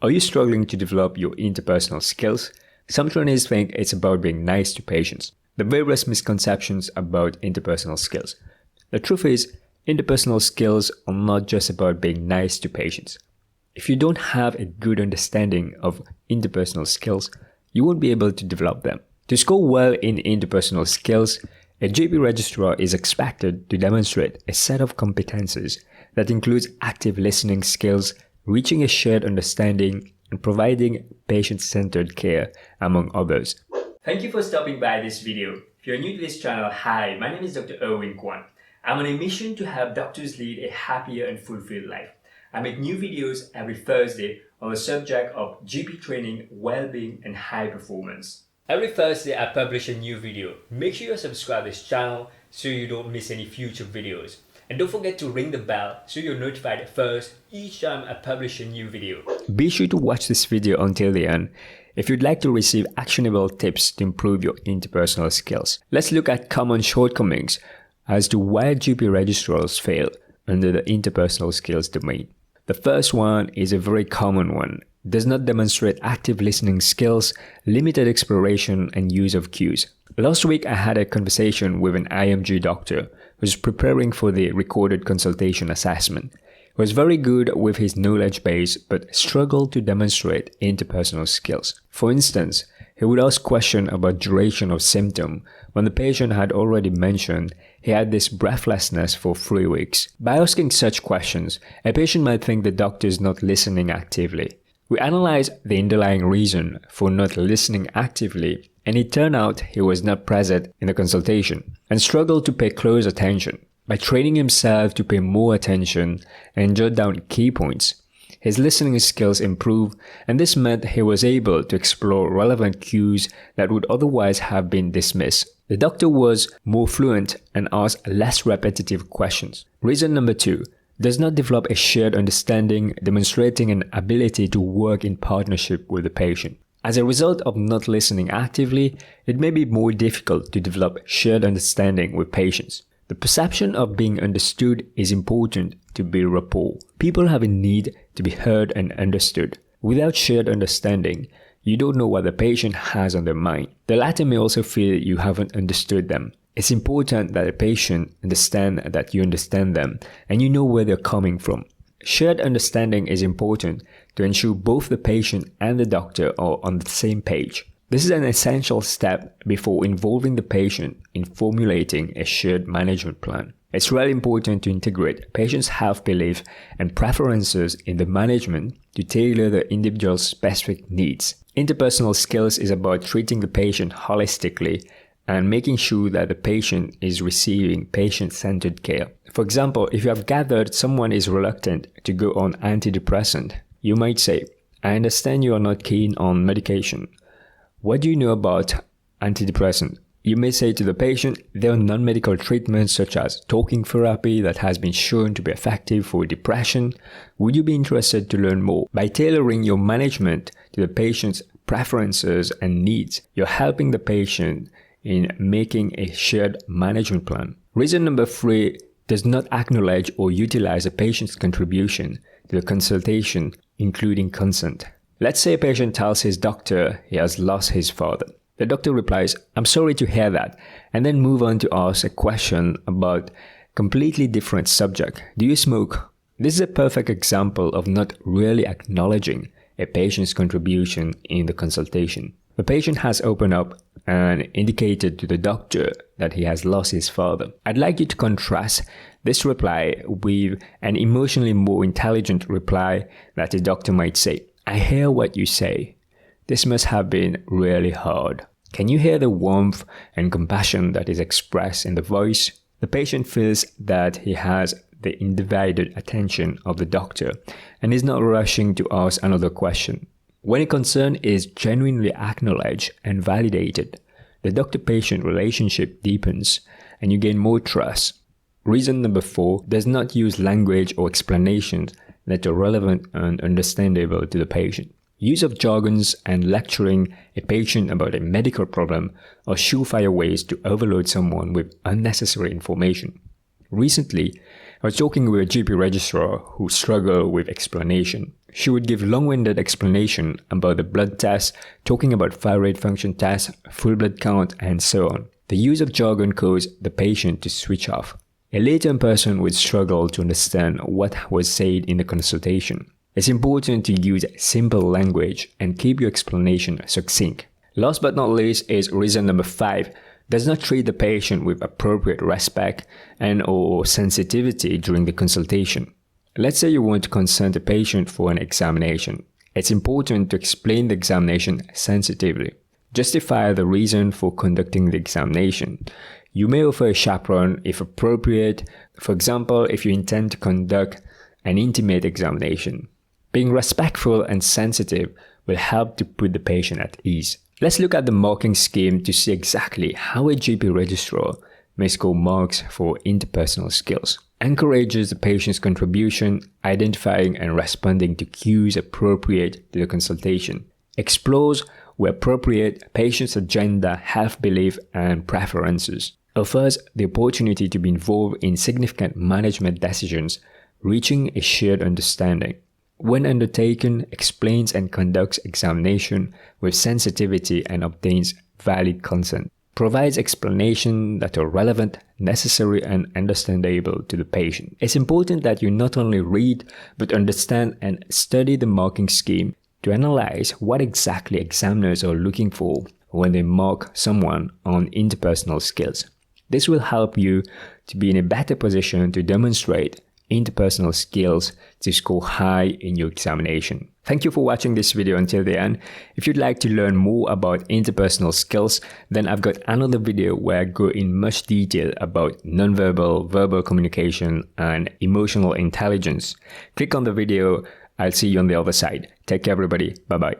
Are you struggling to develop your interpersonal skills? Some trainees think it's about being nice to patients. The various misconceptions about interpersonal skills. The truth is, interpersonal skills are not just about being nice to patients. If you don't have a good understanding of interpersonal skills, you won't be able to develop them. To score well in interpersonal skills, a GP registrar is expected to demonstrate a set of competencies that includes active listening skills, reaching a shared understanding, and providing patient-centered care, among others. Thank you for stopping by this video. If you're new to this channel, hi, my name is Dr. Erwin Kwun. I'm on a mission to help doctors lead a happier and fulfilled life. I make new videos every Thursday on the subject of GP training, well-being, and high performance. Every Thursday I publish a new video. Make sure you subscribe to this channel so you don't miss any future videos. And don't forget to ring the bell so you're notified first each time I publish a new video. Be sure to watch this video until the end if you'd like to receive actionable tips to improve your interpersonal skills. Let's look at common shortcomings as to why GP registrars fail under the interpersonal skills domain. The first one is a very common one. Does not demonstrate active listening skills, limited exploration and use of cues. Last week I had a conversation with an IMG doctor who was preparing for the recorded consultation assessment. He was very good with his knowledge base but struggled to demonstrate interpersonal skills. For instance, he would ask questions about duration of symptom when the patient had already mentioned he had this breathlessness for 3 weeks. By asking such questions, a patient might think the doctor is not listening actively. We analyzed the underlying reason for not listening actively, and it turned out he was not present in the consultation and struggled to pay close attention. By training himself to pay more attention and jot down key points, his listening skills improved, and this meant he was able to explore relevant cues that would otherwise have been dismissed. The doctor was more fluent and asked less repetitive questions. Reason number 2. Does not develop a shared understanding, demonstrating an ability to work in partnership with the patient. As a result of not listening actively, it may be more difficult to develop shared understanding with patients. The perception of being understood is important to build rapport. People have a need to be heard and understood. Without shared understanding, you don't know what the patient has on their mind. The latter may also feel you haven't understood them. It's important that the patient understand that you understand them and you know where they're coming from. Shared understanding is important to ensure both the patient and the doctor are on the same page. This is an essential step before involving the patient in formulating a shared management plan. It's really important to integrate patients' health beliefs and preferences in the management to tailor the individual's specific needs. Interpersonal skills is about treating the patient holistically and making sure that the patient is receiving patient-centered care. For example, if you have gathered someone is reluctant to go on antidepressant, you might say, I understand you are not keen on medication. What do you know about antidepressant? You may say to the patient, there are non-medical treatments such as talking therapy that has been shown to be effective for depression. Would you be interested to learn more? By tailoring your management to the patient's preferences and needs, you're helping the patient in making a shared management plan. Reason number 3, does not acknowledge or utilize a patient's contribution to the consultation, including consent. Let's say a patient tells his doctor he has lost his father. The doctor replies, I'm sorry to hear that, and then move on to ask a question about completely different subject. Do you smoke? This is a perfect example of not really acknowledging a patient's contribution in the consultation. The patient has opened up and indicated to the doctor that he has lost his father. I'd like you to contrast this reply with an emotionally more intelligent reply that the doctor might say, I hear what you say. This must have been really hard. Can you hear the warmth and compassion that is expressed in the voice? The patient feels that he has the undivided attention of the doctor and is not rushing to ask another question. When a concern is genuinely acknowledged and validated, the doctor-patient relationship deepens and you gain more trust. Reason number 4, does not use language or explanations that are relevant and understandable to the patient. Use of jargons and lecturing a patient about a medical problem are surefire ways to overload someone with unnecessary information. Recently, I was talking with a GP registrar who struggled with explanation. She would give long-winded explanation about the blood test, talking about thyroid function tests, full blood count, and so on. The use of jargon caused the patient to switch off. A lay-term person would struggle to understand what was said in the consultation. It's important to use simple language and keep your explanation succinct. Last but not least is reason number 5. Does not treat the patient with appropriate respect and/or sensitivity during the consultation. Let's say you want to consent a patient for an examination. It's important to explain the examination sensitively. Justify the reason for conducting the examination. You may offer a chaperone if appropriate, for example, if you intend to conduct an intimate examination. Being respectful and sensitive will help to put the patient at ease. Let's look at the marking scheme to see exactly how a GP registrar may score marks for interpersonal skills. Encourages the patient's contribution, identifying and responding to cues appropriate to the consultation. Explores, where appropriate, patient's agenda, health belief, and preferences. Offers the opportunity to be involved in significant management decisions, reaching a shared understanding. When undertaken, explains and conducts examination with sensitivity and obtains valid consent. Provides explanations that are relevant, necessary, and understandable to the patient. It's important that you not only read, but understand and study the marking scheme to analyze what exactly examiners are looking for when they mark someone on interpersonal skills. This will help you to be in a better position to demonstrate interpersonal skills to score high in your examination. Thank you for watching this video until the end. If you'd like to learn more about interpersonal skills, then I've got another video where I go in much detail about nonverbal, verbal communication, and emotional intelligence. Click on the video. I'll see you on the other side. Take care, everybody. Bye-bye.